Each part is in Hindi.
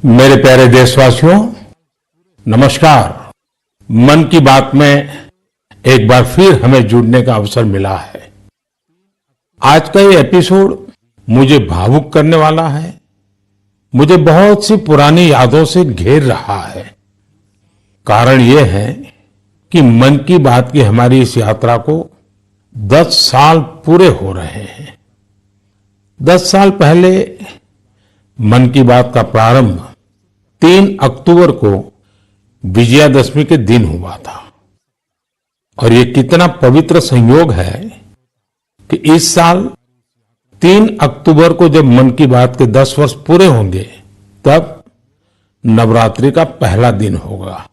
मेरे प्यारे देशवासियों, नमस्कार। मन की बात में एक बार फिर हमें जुड़ने का अवसर मिला है। आज का ये एपिसोड मुझे भावुक करने वाला है। मुझे बहुत सी पुरानी यादों से घेर रहा है। कारण ये है कि मन की बात की हमारी इस यात्रा को 10 साल पूरे हो रहे हैं। 10 साल पहले मन की बात का प्रारंभ 3 अक्टूबर को विजयादशमी के दिन हुआ था। और ये कितना पवित्र संयोग है कि इस साल 3 अक्टूबर को जब मन की बात के 10 वर्ष पूरे होंगे, तब नवरात्रि का पहला दिन होगा।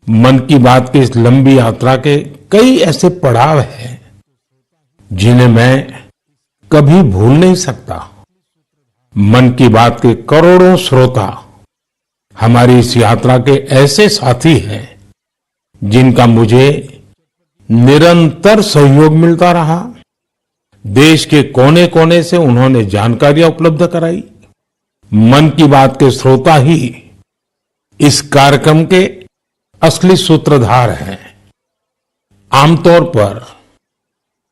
मन की बात की इस लंबी यात्रा के कई ऐसे पड़ाव हैं जिन्हें मैं कभी भूल नहीं सकता। मन की बात के करोड़ों श्रोता हमारी इस यात्रा के ऐसे साथी हैं जिनका मुझे निरंतर सहयोग मिलता रहा। देश के कोने कोने से उन्होंने जानकारियां उपलब्ध कराई। मन की बात के श्रोता ही इस कार्यक्रम के असली सूत्रधार हैं। आमतौर पर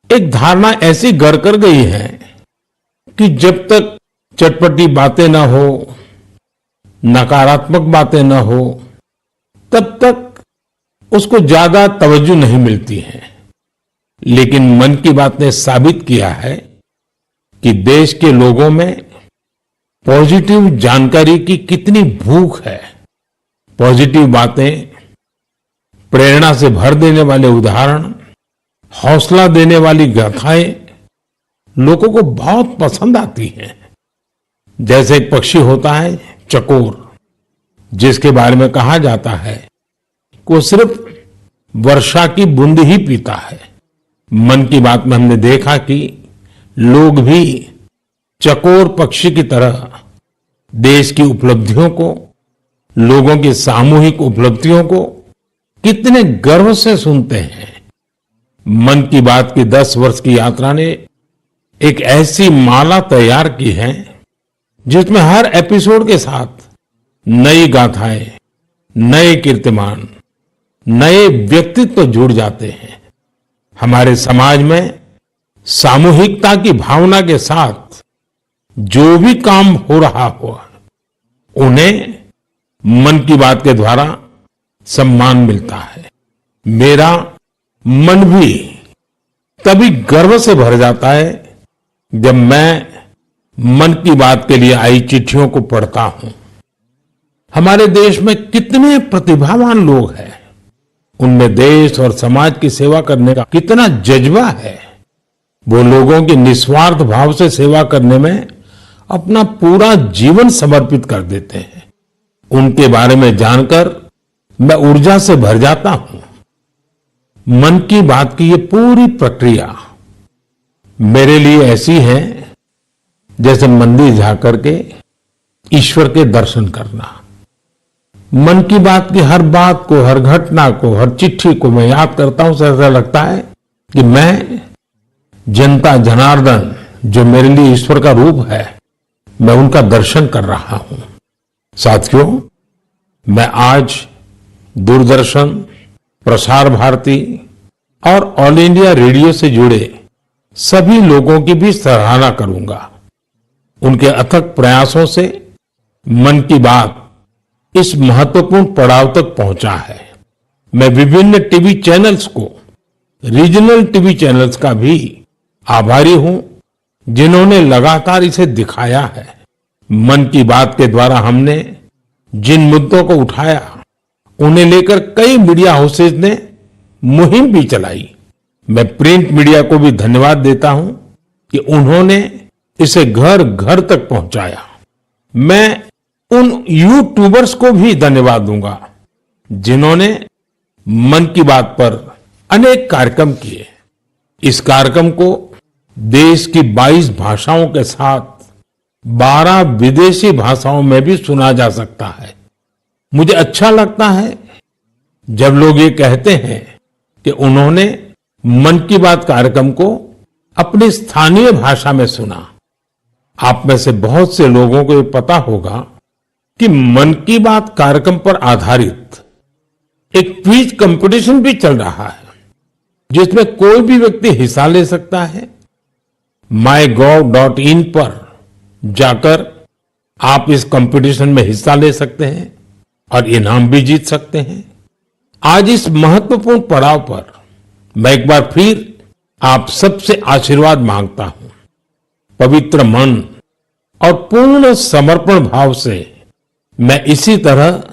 एक धारणा ऐसी घर कर गई है कि जब तक चटपटी बातें न हो, नकारात्मक बातें न हो, तब तक उसको ज्यादा तवज्जो नहीं मिलती है। लेकिन मन की बात ने साबित किया है कि देश के लोगों में पॉजिटिव जानकारी की कितनी भूख है। पॉजिटिव बातें, प्रेरणा से भर देने वाले उदाहरण, हौसला देने वाली गाथाएं लोगों को बहुत पसंद आती हैं। जैसे एक पक्षी होता है चकोर, जिसके बारे में कहा जाता है कि वो सिर्फ वर्षा की बूंद ही पीता है। मन की बात में हमने देखा कि लोग भी चकोर पक्षी की तरह देश की उपलब्धियों को, लोगों की सामूहिक उपलब्धियों को कितने गर्व से सुनते हैं। मन की बात की 10 वर्ष की यात्रा ने एक ऐसी माला तैयार की है जिसमें हर एपिसोड के साथ नई गाथाएं, नए कीर्तिमान, नए व्यक्तित्व जुड़ जाते हैं। हमारे समाज में सामूहिकता की भावना के साथ जो भी काम हो रहा हो, उन्हें मन की बात के द्वारा सम्मान मिलता है। मेरा मन भी तभी गर्व से भर जाता है जब मैं मन की बात के लिए आई चिट्ठियों को पढ़ता हूं। हमारे देश में कितने प्रतिभावान लोग हैं, उनमें देश और समाज की सेवा करने का कितना जज्बा है। वो लोगों की निस्वार्थ भाव से सेवा करने में अपना पूरा जीवन समर्पित कर देते हैं। उनके बारे में जानकर मैं ऊर्जा से भर जाता हूं। मन की बात की ये पूरी प्रक्रिया मेरे लिए ऐसी है जैसे मंदिर जाकर के ईश्वर के दर्शन करना। मन की बात की हर बात को, हर घटना को, हर चिट्ठी को मैं याद करता हूं, ऐसा लगता है कि मैं जनता जनार्दन, जो मेरे लिए ईश्वर का रूप है, मैं उनका दर्शन कर रहा हूं। साथियों, मैं आज दूरदर्शन, प्रसार भारती और ऑल इंडिया रेडियो से जुड़े सभी लोगों की भी सराहना करूंगा। उनके अथक प्रयासों से मन की बात इस महत्वपूर्ण पड़ाव तक पहुंचा है। मैं विभिन्न टीवी चैनल्स को, रीजनल टीवी चैनल्स का भी आभारी हूं जिन्होंने लगातार इसे दिखाया है। मन की बात के द्वारा हमने जिन मुद्दों को उठाया, उन्हें लेकर कई मीडिया हाउसेज ने मुहिम भी चलाई। मैं प्रिंट मीडिया को भी धन्यवाद देता हूं कि उन्होंने इसे घर घर तक पहुंचाया। मैं उन यूट्यूबर्स को भी धन्यवाद दूंगा जिन्होंने मन की बात पर अनेक कार्यक्रम किए। इस कार्यक्रम को देश की 22 भाषाओं के साथ 12 विदेशी भाषाओं में भी सुना जा सकता है। मुझे अच्छा लगता है जब लोग ये कहते हैं कि उन्होंने मन की बात कार्यक्रम को अपनी स्थानीय भाषा में सुना। आप में से बहुत से लोगों को ये पता होगा कि मन की बात कार्यक्रम पर आधारित एक क्विज कंपटीशन भी चल रहा है, जिसमें कोई भी व्यक्ति हिस्सा ले सकता है। mygov.in पर जाकर आप इस कंपटीशन में हिस्सा ले सकते हैं और इनाम भी जीत सकते हैं। आज इस महत्वपूर्ण पड़ाव पर मैं एक बार फिर आप सबसे आशीर्वाद मांगता हूं। पवित्र मन और पूर्ण समर्पण भाव से मैं इसी तरह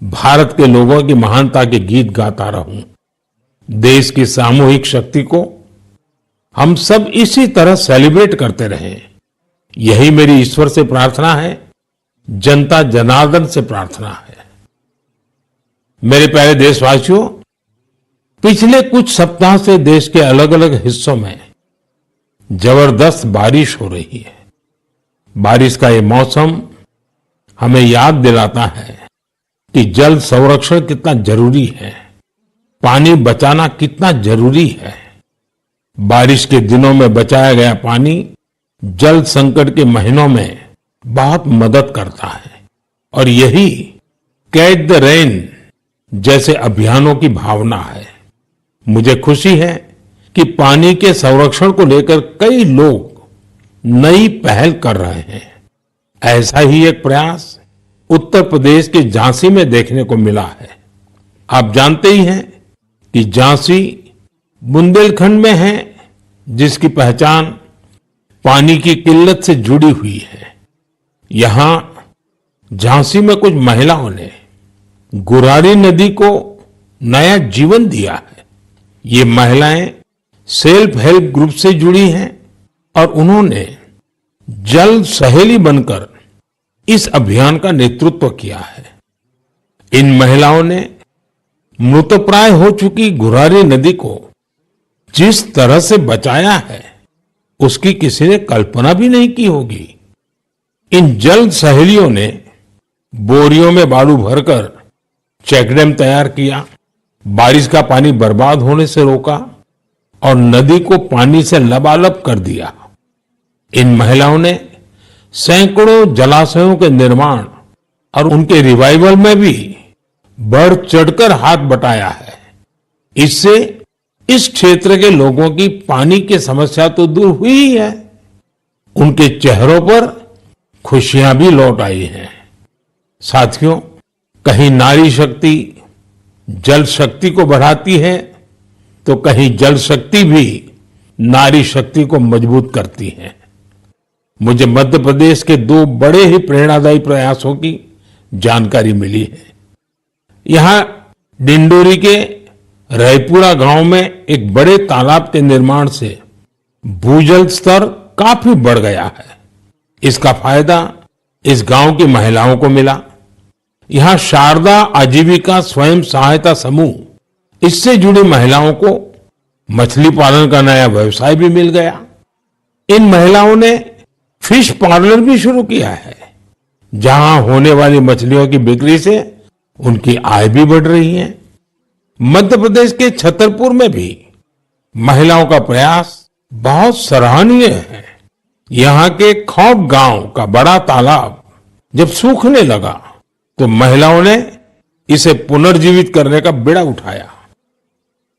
भारत के लोगों की महानता के गीत गाता रहूं। देश की सामूहिक शक्ति को हम सब इसी तरह सेलिब्रेट करते रहें, यही मेरी ईश्वर से प्रार्थना है, जनता जनार्दन से प्रार्थना है। मेरे प्यारे देशवासियों, पिछले कुछ सप्ताह से देश के अलग अलग हिस्सों में जबरदस्त बारिश हो रही है। बारिश का ये मौसम हमें याद दिलाता है कि जल संरक्षण कितना जरूरी है, पानी बचाना कितना जरूरी है। बारिश के दिनों में बचाया गया पानी जल संकट के महीनों में बहुत मदद करता है और यही कैच द रेन जैसे अभियानों की भावना है। मुझे खुशी है कि पानी के संरक्षण को लेकर कई लोग नई पहल कर रहे हैं। ऐसा ही एक प्रयास उत्तर प्रदेश के झांसी में देखने को मिला है। आप जानते ही हैं कि झांसी बुंदेलखंड में है, जिसकी पहचान पानी की किल्लत से जुड़ी हुई है। यहां झांसी में कुछ महिलाओं ने गुरारी नदी को नया जीवन दिया है। ये महिलाएं सेल्फ हेल्प ग्रुप से जुड़ी हैं और उन्होंने जल सहेली बनकर इस अभियान का नेतृत्व किया है। इन महिलाओं ने मृतप्राय हो चुकी गुरारी नदी को जिस तरह से बचाया है, उसकी किसी ने कल्पना भी नहीं की होगी। इन जल सहेलियों ने बोरियों में बालू भरकर चेकडैम तैयार किया, बारिश का पानी बर्बाद होने से रोका और नदी को पानी से लबालब कर दिया। इन महिलाओं ने सैकड़ों जलाशयों के निर्माण और उनके रिवाइवल में भी बढ़ चढ़कर हाथ बटाया है। इससे इस क्षेत्र के लोगों की पानी की समस्या तो दूर हुई ही है, उनके चेहरों पर खुशियां भी लौट आई हैं। साथियों, कहीं नारी शक्ति जल शक्ति को बढ़ाती है, तो कहीं जल शक्ति भी नारी शक्ति को मजबूत करती है। मुझे मध्य प्रदेश के दो बड़े ही प्रेरणादायी प्रयासों की जानकारी मिली है। यहां डिंडोरी के रायपुरा गांव में एक बड़े तालाब के निर्माण से भूजल स्तर काफी बढ़ गया है। इसका फायदा इस गांव की महिलाओं को मिला। यहां शारदा आजीविका स्वयं सहायता समूह, इससे जुड़ी महिलाओं को मछली पालन का नया व्यवसाय भी मिल गया। इन महिलाओं ने फिश पार्लर भी शुरू किया है, जहां होने वाली मछलियों की बिक्री से उनकी आय भी बढ़ रही है। मध्य प्रदेश के छतरपुर में भी महिलाओं का प्रयास बहुत सराहनीय है। यहां के खौब गांव का बड़ा तालाब जब सूखने लगा, तो महिलाओं ने इसे पुनर्जीवित करने का बीड़ा उठाया।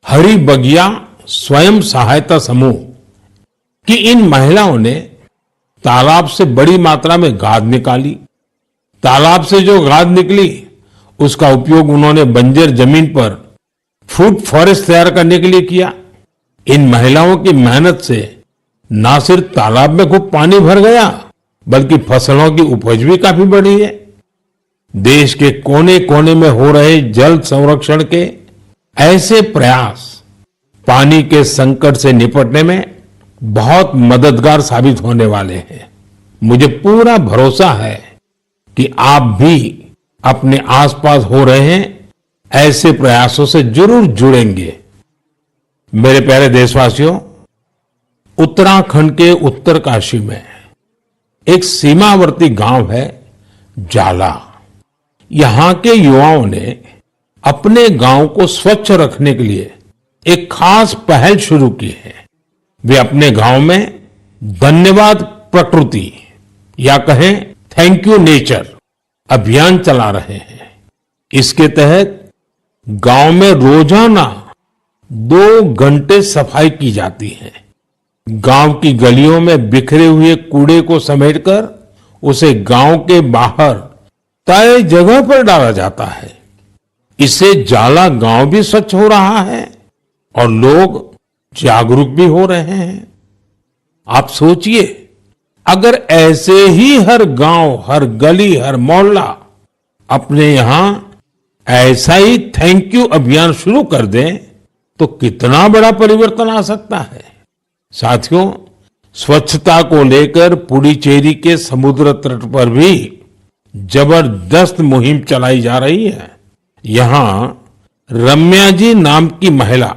हरी बगिया स्वयं सहायता समूह की इन महिलाओं ने तालाब से बड़ी मात्रा में गाद निकाली। तालाब से जो गाद निकली, उसका उपयोग उन्होंने बंजर जमीन पर फूड फॉरेस्ट तैयार करने के लिए किया। इन महिलाओं की मेहनत से न सिर्फ तालाब में खूब पानी भर गया, बल्कि फसलों की उपज भी काफी बढ़ी है। देश के कोने कोने में हो रहे जल संरक्षण के ऐसे प्रयास पानी के संकट से निपटने में बहुत मददगार साबित होने वाले हैं। मुझे पूरा भरोसा है कि आप भी अपने आसपास हो रहे हैं ऐसे प्रयासों से जरूर जुड़ेंगे। मेरे प्यारे देशवासियों, उत्तराखंड के उत्तरकाशी में एक सीमावर्ती गांव है जाला। यहां के युवाओं ने अपने गांव को स्वच्छ रखने के लिए एक खास पहल शुरू की है। वे अपने गांव में धन्यवाद प्रकृति या कहें थैंक यू नेचर अभियान चला रहे हैं। इसके तहत गांव में रोजाना 2 घंटे सफाई की जाती है। गांव की गलियों में बिखरे हुए कूड़े को समेटकर उसे गांव के बाहर तय जगह पर डाला जाता है। इससे जाला गांव भी स्वच्छ हो रहा है और लोग जागरूक भी हो रहे हैं। आप सोचिए, अगर ऐसे ही हर गांव, हर गली, हर मोहल्ला अपने यहां ऐसा ही थैंक यू अभियान शुरू कर दें तो कितना बड़ा परिवर्तन आ सकता है। साथियों, स्वच्छता को लेकर पुडुचेरी के समुद्र तट पर भी जबरदस्त मुहिम चलाई जा रही है। यहां रम्या जी नाम की महिला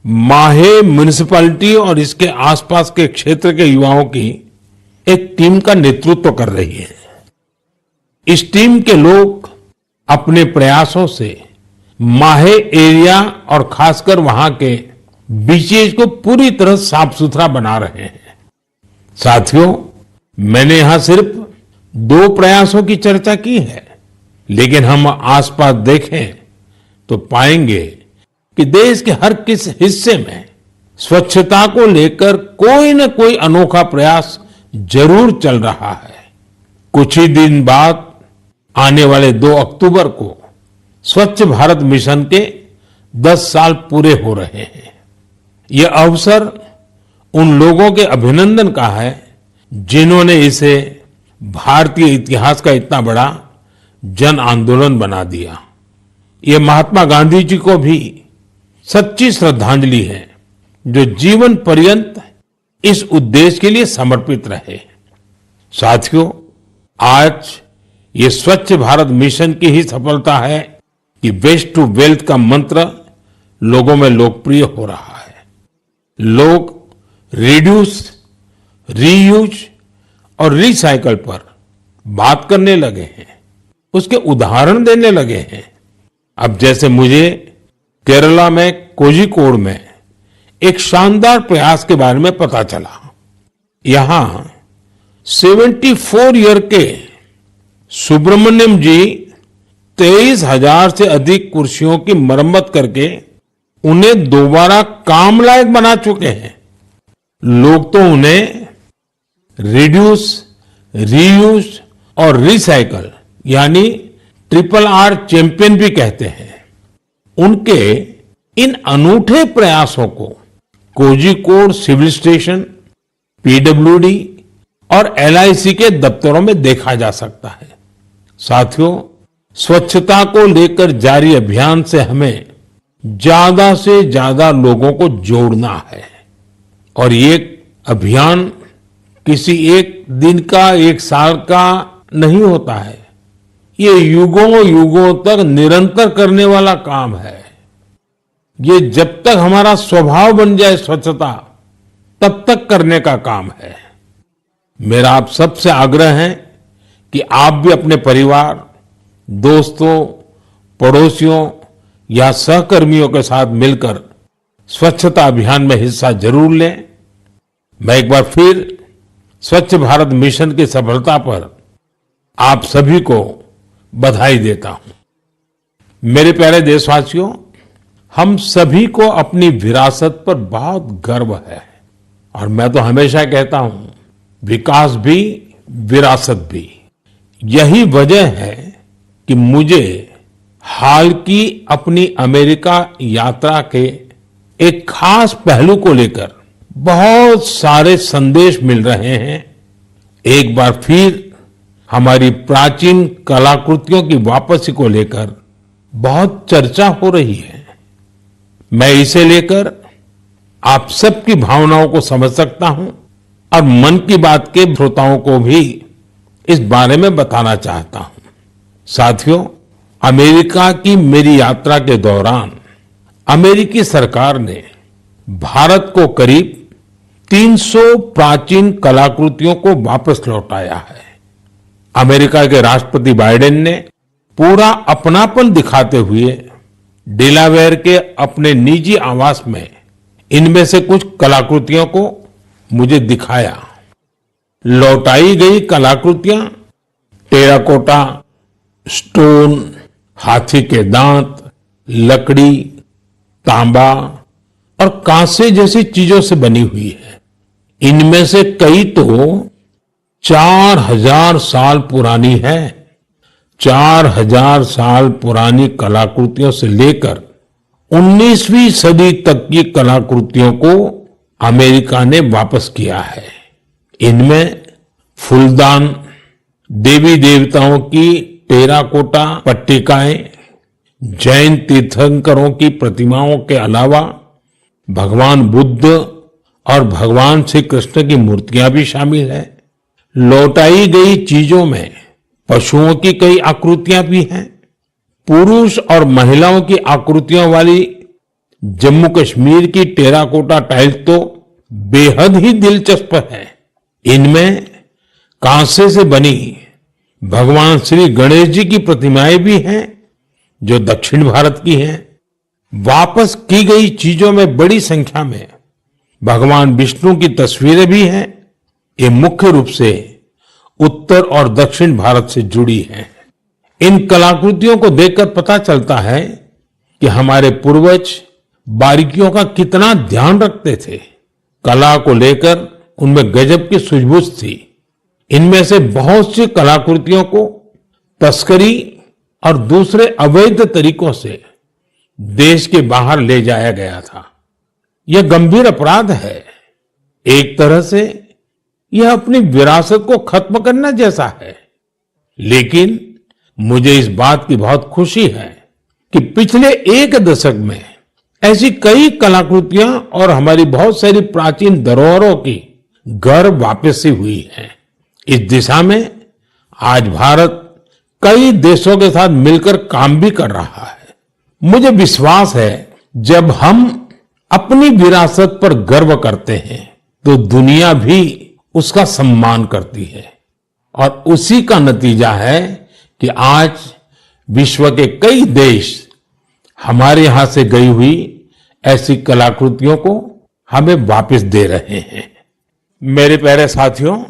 माहे म्युनिसिपैलिटी और इसके आसपास के क्षेत्र के युवाओं की एक टीम का नेतृत्व कर रही है। इस टीम के लोग अपने प्रयासों से माहे एरिया और खासकर वहां के बीचेज को पूरी तरह साफ सुथरा बना रहे हैं। साथियों, मैंने यहां सिर्फ 2 प्रयासों की चर्चा की है, लेकिन हम आसपास देखें तो पाएंगे कि देश के हर किस हिस्से में स्वच्छता को लेकर कोई न कोई अनोखा प्रयास जरूर चल रहा है। कुछ ही दिन बाद आने वाले 2 अक्टूबर को स्वच्छ भारत मिशन के 10 साल पूरे हो रहे हैं। यह अवसर उन लोगों के अभिनंदन का है जिन्होंने इसे भारतीय इतिहास का इतना बड़ा जन आंदोलन बना दिया। ये महात्मा गांधी जी को भी सच्ची श्रद्धांजलि है, जो जीवन पर्यंत इस उद्देश्य के लिए समर्पित रहे। साथियों, आज ये स्वच्छ भारत मिशन की ही सफलता है कि वेस्ट टू वेल्थ का मंत्र लोगों में लोकप्रिय हो रहा है। लोग रिड्यूस, रीयूज और रिसाइकल पर बात करने लगे हैं, उसके उदाहरण देने लगे हैं। अब जैसे मुझे केरला में कोझिकोड में एक शानदार प्रयास के बारे में पता चला। यहां 74 ईयर के सुब्रमण्यम जी 23,000 से अधिक कुर्सियों की मरम्मत करके उन्हें दोबारा काम लायक बना चुके हैं। लोग तो उन्हें रिड्यूस, रीयूज और रिसाइकल यानी RRR चैंपियन भी कहते हैं। उनके इन अनूठे प्रयासों को कोझिकोड सिविल स्टेशन, पीडब्ल्यूडी और LIC के दफ्तरों में देखा जा सकता है। साथियों, स्वच्छता को लेकर जारी अभियान से हमें ज्यादा से ज्यादा लोगों को जोड़ना है और ये अभियान किसी एक दिन का, एक साल का नहीं होता है। ये युगों युगों तक निरंतर करने वाला काम है। ये जब तक हमारा स्वभाव बन जाए स्वच्छता, तब तक करने का काम है। मेरा आप सबसे आग्रह है कि आप भी अपने परिवार, दोस्तों, पड़ोसियों या सहकर्मियों के साथ मिलकर स्वच्छता अभियान में हिस्सा जरूर लें। मैं एक बार फिर स्वच्छ भारत मिशन की सफलता पर आप सभी को बधाई देता हूं। मेरे प्यारे देशवासियों, हम सभी को अपनी विरासत पर बहुत गर्व है और मैं तो हमेशा कहता हूं, विकास भी, विरासत भी। यही वजह है कि मुझे हाल की अपनी अमेरिका यात्रा के एक खास पहलू को लेकर बहुत सारे संदेश मिल रहे हैं। एक बार फिर हमारी प्राचीन कलाकृतियों की वापसी को लेकर बहुत चर्चा हो रही है। मैं इसे लेकर आप सबकी भावनाओं को समझ सकता हूं और मन की बात के श्रोताओं को भी इस बारे में बताना चाहता हूं। साथियों, अमेरिका की मेरी यात्रा के दौरान अमेरिकी सरकार ने भारत को करीब 300 प्राचीन कलाकृतियों को वापस लौटाया है। अमेरिका के राष्ट्रपति बाइडेन ने पूरा अपनापन दिखाते हुए डेलावेयर के अपने निजी आवास में इनमें से कुछ कलाकृतियों को मुझे दिखाया। लौटाई गई कलाकृतियां टेराकोटा, स्टोन, हाथी के दांत, लकड़ी, तांबा और कांसे जैसी चीजों से बनी हुई है। इनमें से कई तो 4000 साल पुरानी है। 4000 साल पुरानी कलाकृतियों से लेकर 19वीं सदी तक की कलाकृतियों को अमेरिका ने वापस किया है। इनमें फूलदान, देवी देवताओं की टेराकोटा पट्टिकाएं, जैन तीर्थंकरों की प्रतिमाओं के अलावा भगवान बुद्ध और भगवान श्री कृष्ण की मूर्तियां भी शामिल है। लौटाई गई चीजों में पशुओं की कई आकृतियां भी हैं। पुरुष और महिलाओं की आकृतियों वाली जम्मू कश्मीर की टेराकोटा टाइल्स तो बेहद ही दिलचस्प है। इनमें कांसे से बनी भगवान श्री गणेश जी की प्रतिमाएं भी हैं, जो दक्षिण भारत की हैं। वापस की गई चीजों में बड़ी संख्या में भगवान विष्णु की तस्वीरें भी हैं। ये मुख्य रूप से उत्तर और दक्षिण भारत से जुड़ी हैं। इन कलाकृतियों को देखकर पता चलता है कि हमारे पूर्वज बारीकियों का कितना ध्यान रखते थे। कला को लेकर उनमें गजब की सूझबूझ थी। इनमें से बहुत सी कलाकृतियों को तस्करी और दूसरे अवैध तरीकों से देश के बाहर ले जाया गया था। यह गंभीर अपराध है। एक तरह से यह अपनी विरासत को खत्म करना जैसा है। लेकिन मुझे इस बात की बहुत खुशी है कि पिछले एक दशक में ऐसी कई कलाकृतियां और हमारी बहुत सारी प्राचीन धरोहरों की घर वापसी हुई है। इस दिशा में आज भारत कई देशों के साथ मिलकर काम भी कर रहा है। मुझे विश्वास है जब हम अपनी विरासत पर गर्व करते हैं तो दुनिया भी उसका सम्मान करती है। और उसी का नतीजा है कि आज विश्व के कई देश हमारे यहां से गई हुई ऐसी कलाकृतियों को हमें वापस दे रहे हैं। मेरे प्यारे साथियों,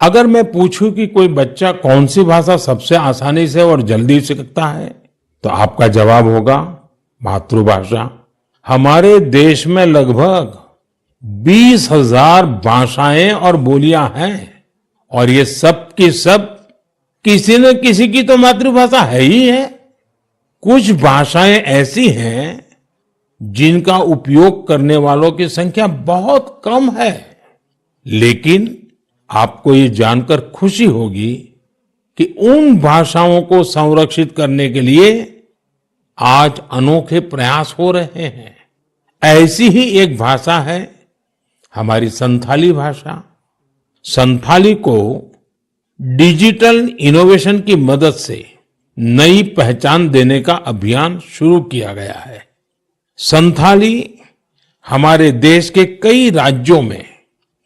अगर मैं पूछूं कि कोई बच्चा कौन सी भाषा सबसे आसानी से और जल्दी सीखता है, तो आपका जवाब होगा मातृभाषा। हमारे देश में लगभग 20,000 भाषाएं और बोलियां हैं और ये सब की सब किसी न किसी की तो मातृभाषा है ही है। कुछ भाषाएं ऐसी हैं जिनका उपयोग करने वालों की संख्या बहुत कम है। लेकिन आपको ये जानकर खुशी होगी कि उन भाषाओं को संरक्षित करने के लिए आज अनोखे प्रयास हो रहे हैं। ऐसी ही एक भाषा है हमारी संथाली भाषा। संथाली को डिजिटल इनोवेशन की मदद से नई पहचान देने का अभियान शुरू किया गया है। संथाली हमारे देश के कई राज्यों में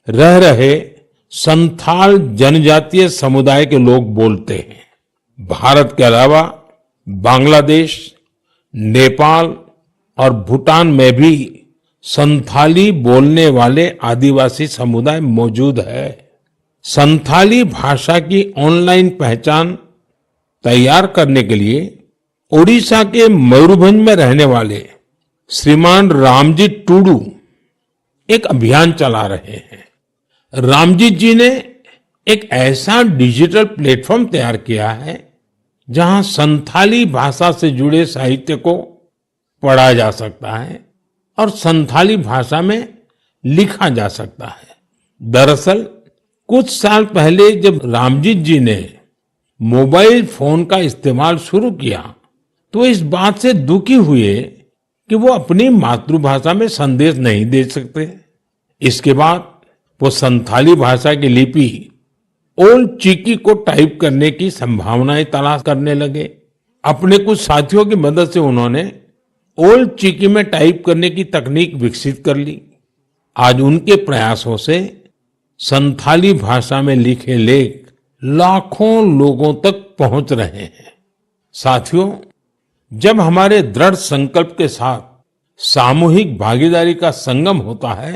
रह रहे संथाल जनजातीय समुदाय के लोग बोलते हैं। भारत के अलावा बांग्लादेश, नेपाल और भूटान में भी संथाली बोलने वाले आदिवासी समुदाय मौजूद है। संथाली भाषा की ऑनलाइन पहचान तैयार करने के लिए ओडिशा के मयूरभंज में रहने वाले श्रीमान रामजी टूडू एक अभियान चला रहे हैं। रामजी जी ने एक ऐसा डिजिटल प्लेटफॉर्म तैयार किया है जहां संथाली भाषा से जुड़े साहित्य को पढ़ा जा सकता है और संथाली भाषा में लिखा जा सकता है। दरअसल कुछ साल पहले जब रामजीत जी ने मोबाइल फोन का इस्तेमाल शुरू किया तो इस बात से दुखी हुए कि वो अपनी मातृभाषा में संदेश नहीं दे सकते। इसके बाद वो संथाली भाषा की लिपि ओल्ड चिकी को टाइप करने की संभावनाएं तलाश करने लगे। अपने कुछ साथियों की मदद से उन्होंने ओल्ड चिकी में टाइप करने की तकनीक विकसित कर ली। आज उनके प्रयासों से संथाली भाषा में लिखे लेख लाखों लोगों तक पहुंच रहे हैं। साथियों, जब हमारे दृढ़ संकल्प के साथ सामूहिक भागीदारी का संगम होता है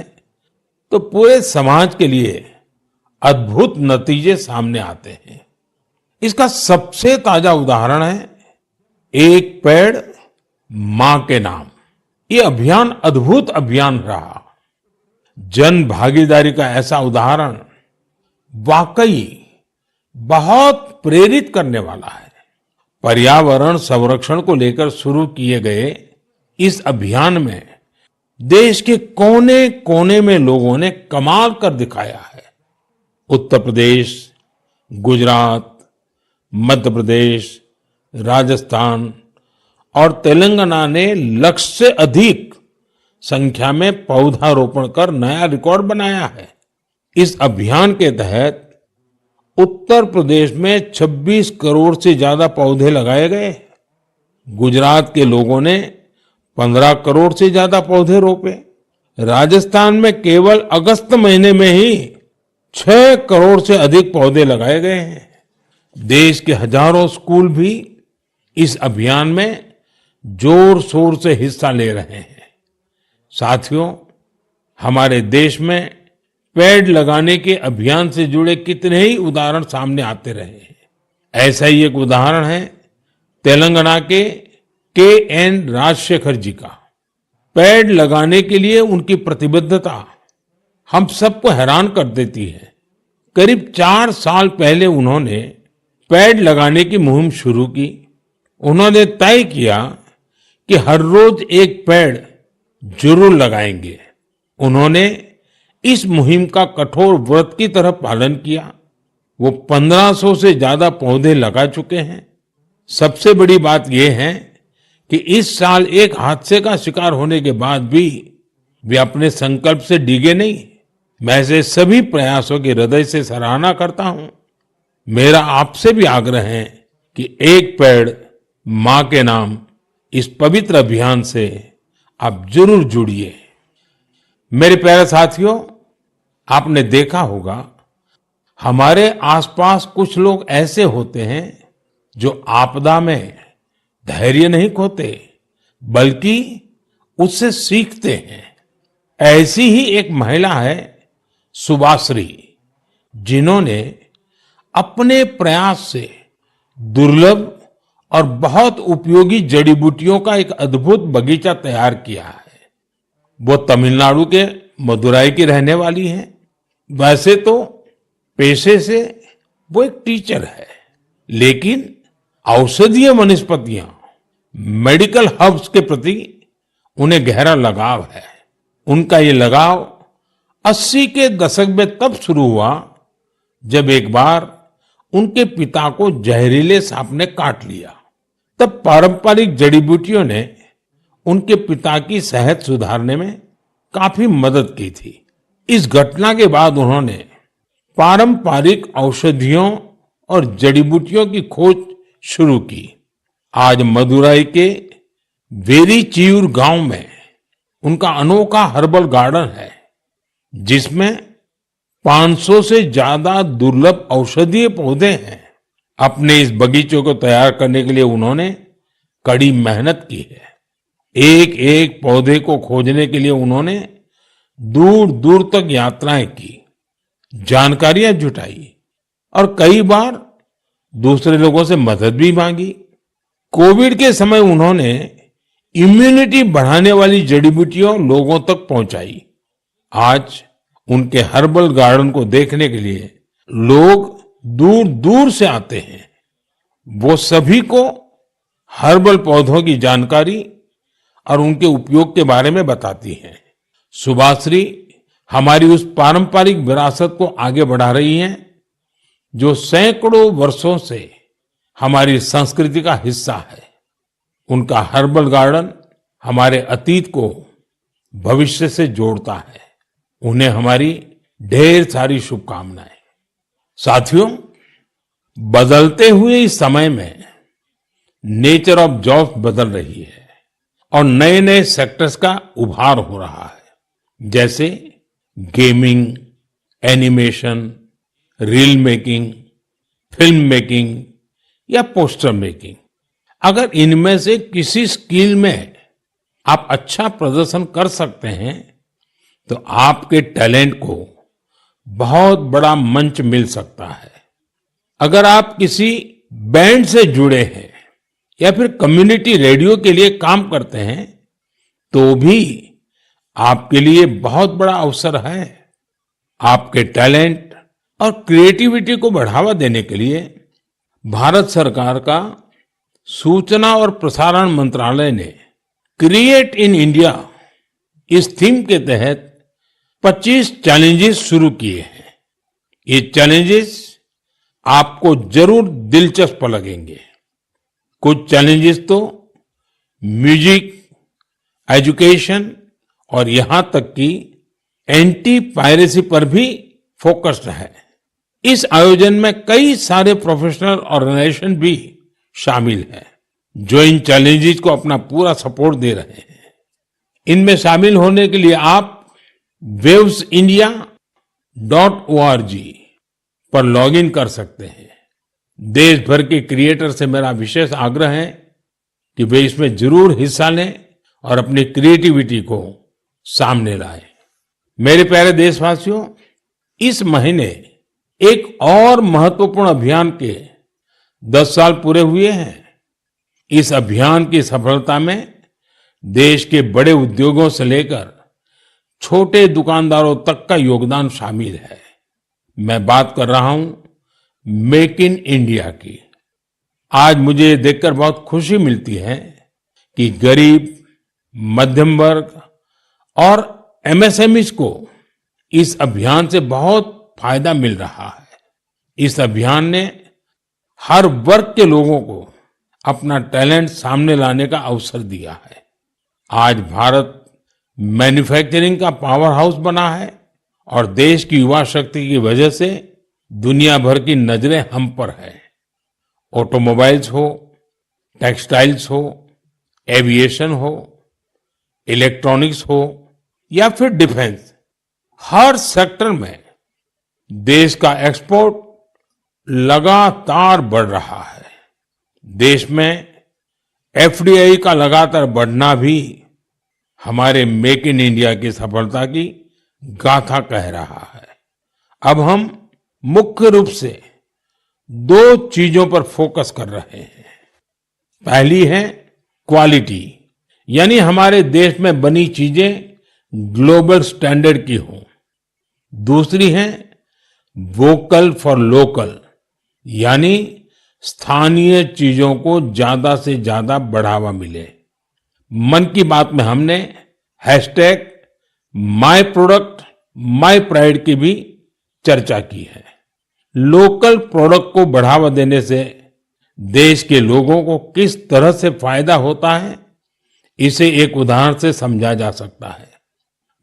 तो पूरे समाज के लिए अद्भुत नतीजे सामने आते हैं। इसका सबसे ताजा उदाहरण है एक पेड़ मां के नाम। ये अभियान अद्भुत अभियान रहा। जन भागीदारी का ऐसा उदाहरण वाकई बहुत प्रेरित करने वाला है। पर्यावरण संरक्षण को लेकर शुरू किए गए इस अभियान में देश के कोने कोने में लोगों ने कमाल कर दिखाया है। उत्तर प्रदेश, गुजरात, मध्य प्रदेश, राजस्थान और तेलंगाना ने लक्ष्य से अधिक संख्या में पौधारोपण कर नया रिकॉर्ड बनाया है। इस अभियान के तहत उत्तर प्रदेश में 26 करोड़ से ज्यादा पौधे लगाए गए। गुजरात के लोगों ने 15 करोड़ से ज्यादा पौधे रोपे। राजस्थान में केवल अगस्त महीने में ही 6 करोड़ से अधिक पौधे लगाए गए हैं। देश के हजारों स्कूल भी इस अभियान में जोर शोर से हिस्सा ले रहे हैं। साथियों, हमारे देश में पेड़ लगाने के अभियान से जुड़े कितने ही उदाहरण सामने आते रहे हैं। ऐसा ही एक उदाहरण है तेलंगाना के एन राजशेखर जी का। पेड़ लगाने के लिए उनकी प्रतिबद्धता हम सबको हैरान कर देती है। करीब 4 साल पहले उन्होंने पेड़ लगाने की मुहिम शुरू की। उन्होंने तय किया कि हर रोज एक पेड़ जरूर लगाएंगे। उन्होंने इस मुहिम का कठोर व्रत की तरह पालन किया। वो 1500 से ज्यादा पौधे लगा चुके हैं। सबसे बड़ी बात यह है कि इस साल एक हादसे का शिकार होने के बाद भी वे अपने संकल्प से डिगे नहीं। मैं ऐसे सभी प्रयासों की हृदय से सराहना करता हूं। मेरा आपसे भी आग्रह है कि एक पेड़ मां के नाम इस पवित्र अभियान से आप जरूर जुड़िए। मेरे प्यारे साथियों, आपने देखा होगा हमारे आसपास कुछ लोग ऐसे होते हैं जो आपदा में धैर्य नहीं खोते बल्कि उससे सीखते हैं। ऐसी ही एक महिला है सुभाश्री, जिन्होंने अपने प्रयास से दुर्लभ और बहुत उपयोगी जड़ी बूटियों का एक अद्भुत बगीचा तैयार किया है। वो तमिलनाडु के मदुराई की रहने वाली हैं। वैसे तो पेशे से वो एक टीचर है, लेकिन औषधीय वनस्पतियां, मेडिकल हर्ब्स के प्रति उन्हें गहरा लगाव है। उनका ये लगाव 80 के दशक में तब शुरू हुआ जब एक बार उनके पिता को जहरीले सांप ने काट लिया। तब पारंपरिक जड़ी बूटियों ने उनके पिता की सेहत सुधारने में काफी मदद की थी। इस घटना के बाद उन्होंने पारंपरिक औषधियों और जड़ी बूटियों की खोज शुरू की। आज मदुराई के वेरीचियूर गांव में उनका अनोखा हर्बल गार्डन है, जिसमें 500 से ज्यादा दुर्लभ औषधीय पौधे हैं। अपने इस बगीचे को तैयार करने के लिए उन्होंने कड़ी मेहनत की है। एक एक पौधे को खोजने के लिए उन्होंने दूर दूर तक यात्राएं की, जानकारियां जुटाई और कई बार दूसरे लोगों से मदद भी मांगी। कोविड के समय उन्होंने इम्यूनिटी बढ़ाने वाली जड़ी बूटियां लोगों तक पहुंचाई। आज उनके हर्बल गार्डन को देखने के लिए लोग दूर दूर से आते हैं। वो सभी को हर्बल पौधों की जानकारी और उनके उपयोग के बारे में बताती हैं। सुभाश्री हमारी उस पारंपरिक विरासत को आगे बढ़ा रही हैं, जो सैकड़ों वर्षों से हमारी संस्कृति का हिस्सा है। उनका हर्बल गार्डन हमारे अतीत को भविष्य से जोड़ता है। उन्हें हमारी ढेर सारी शुभकामनाएं। साथियों, बदलते हुए इस समय में नेचर ऑफ जॉब्स बदल रही है और नए नए सेक्टर्स का उभार हो रहा है, जैसे gaming, animation, reel making, film making या पोस्टर मेकिंग। अगर इनमें से किसी स्किल में आप अच्छा प्रदर्शन कर सकते हैं तो आपके टैलेंट को बहुत बड़ा मंच मिल सकता है। अगर आप किसी बैंड से जुड़े हैं या फिर कम्युनिटी रेडियो के लिए काम करते हैं तो भी आपके लिए बहुत बड़ा अवसर है। आपके टैलेंट और क्रिएटिविटी को बढ़ावा देने के लिए भारत सरकार का सूचना और प्रसारण मंत्रालय ने क्रिएट इन इंडिया इस थीम के तहत 25 चैलेंजेस शुरू किए हैं। ये चैलेंजेस आपको जरूर दिलचस्प लगेंगे। कुछ चैलेंजेस तो म्यूजिक, एजुकेशन और यहां तक कि एंटी पायरेसी पर भी फोकस्ड है। इस आयोजन में कई सारे प्रोफेशनल ऑर्गेनाइजेशन भी शामिल हैं जो इन चैलेंजेस को अपना पूरा सपोर्ट दे रहे हैं। इनमें शामिल होने के लिए आप wavesindia.org पर लॉगिन कर सकते हैं। देश भर के क्रिएटर से मेरा विशेष आग्रह है कि वे इसमें जरूर हिस्सा लें और अपनी क्रिएटिविटी को सामने लाएं। मेरे प्यारे देशवासियों, इस महीने एक और महत्वपूर्ण अभियान के 10 साल पूरे हुए हैं। इस अभियान की सफलता में देश के बड़े उद्योगों से लेकर छोटे दुकानदारों तक का योगदान शामिल है। मैं बात कर रहा हूं मेक इन इंडिया की। आज मुझे ये देखकर बहुत खुशी मिलती है कि गरीब, मध्यम वर्ग और एमएसएमईज को इस अभियान से बहुत फायदा मिल रहा है। इस अभियान ने हर वर्ग के लोगों को अपना टैलेंट सामने लाने का अवसर दिया है। आज भारत मैन्युफैक्चरिंग का पावर हाउस बना है और देश की युवा शक्ति की वजह से दुनिया भर की नजरें हम पर है। ऑटोमोबाइल्स हो, टेक्सटाइल्स हो, एविएशन हो, इलेक्ट्रॉनिक्स हो या फिर डिफेंस, हर सेक्टर में देश का एक्सपोर्ट लगातार बढ़ रहा है। देश में एफडीआई का लगातार बढ़ना भी हमारे मेक इन इंडिया की सफलता की गाथा कह रहा है। अब हम मुख्य रूप से 2 चीजों पर फोकस कर रहे हैं। पहली है क्वालिटी, यानी हमारे देश में बनी चीजें ग्लोबल स्टैंडर्ड की हों। दूसरी है वोकल फॉर लोकल, यानी स्थानीय चीजों को ज्यादा से ज्यादा बढ़ावा मिले। मन की बात में हमने hashtag my product my pride की भी चर्चा की है। लोकल प्रोडक्ट को बढ़ावा देने से देश के लोगों को किस तरह से फायदा होता है, इसे एक उदाहरण से समझा जा सकता है।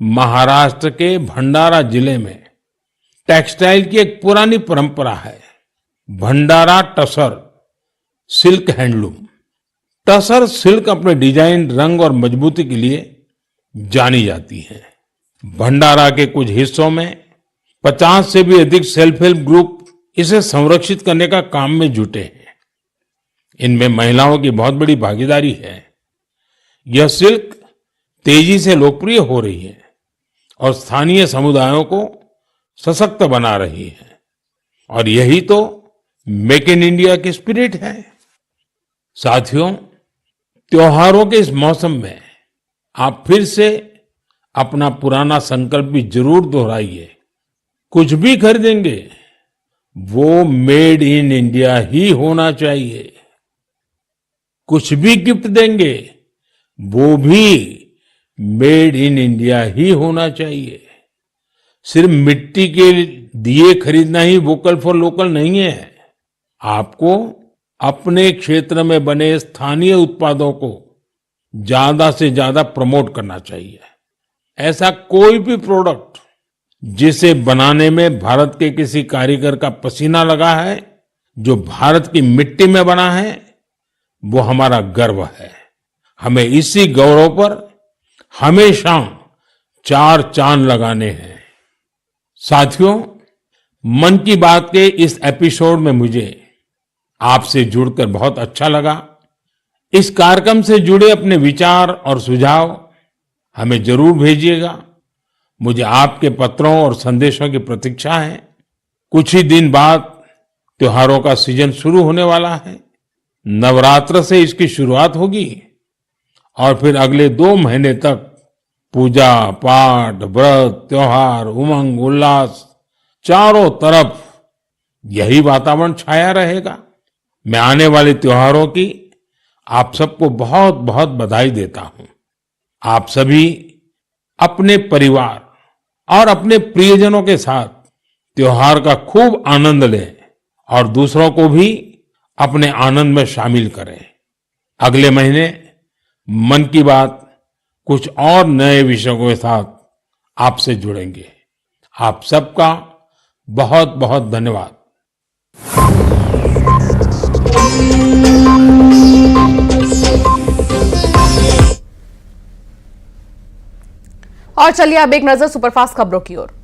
महाराष्ट्र के भंडारा जिले में टेक्सटाइल की एक पुरानी परंपरा है, Bhandara tussar silk handloom. Tussar silk अपने डिजाइन, रंग और मजबूती के लिए जानी जाती है। भंडारा के कुछ हिस्सों में 50 से भी अधिक सेल्फ हेल्प ग्रुप इसे संरक्षित करने का काम में जुटे हैं। इनमें महिलाओं की बहुत बड़ी भागीदारी है। यह सिल्क तेजी से लोकप्रिय हो रही है और स्थानीय समुदायों को सशक्त बना रही है। और यही तो मेक इन इंडिया की स्पिरिट है। साथियों, त्योहारों के इस मौसम में आप फिर से अपना पुराना संकल्प भी जरूर दोहराइए। कुछ भी खरीदेंगे वो मेड इन इंडिया ही होना चाहिए। कुछ भी गिफ्ट देंगे वो भी मेड इन इंडिया ही होना चाहिए। सिर्फ मिट्टी के दिए खरीदना ही वोकल फॉर लोकल नहीं है। आपको अपने क्षेत्र में बने स्थानीय उत्पादों को ज्यादा से ज्यादा प्रमोट करना चाहिए। ऐसा कोई भी प्रोडक्ट जिसे बनाने में भारत के किसी कारीगर का पसीना लगा है, जो भारत की मिट्टी में बना है, वो हमारा गर्व है। हमें इसी गौरव पर हमेशा 4 चांद लगाने हैं। साथियों, मन की बात के इस एपिसोड में मुझे आपसे जुड़कर बहुत अच्छा लगा। इस कार्यक्रम से जुड़े अपने विचार और सुझाव हमें जरूर भेजिएगा। मुझे आपके पत्रों और संदेशों की प्रतीक्षा है। कुछ ही दिन बाद त्योहारों का सीजन शुरू होने वाला है। नवरात्र से इसकी शुरुआत होगी और फिर अगले 2 महीने तक पूजा पाठ, व्रत, त्योहार, उमंग उल्लास, चारों तरफ यही वातावरण छाया रहेगा। मैं आने वाले त्योहारों की आप सबको बहुत बहुत बधाई देता हूं। आप सभी अपने परिवार और अपने प्रियजनों के साथ त्योहार का खूब आनंद लें और दूसरों को भी अपने आनंद में शामिल करें। अगले महीने मन की बात कुछ और नए विषयों के साथ आपसे जुड़ेंगे। आप सबका बहुत बहुत धन्यवाद। और चलिए अब एक नजर सुपरफास्ट खबरों की ओर।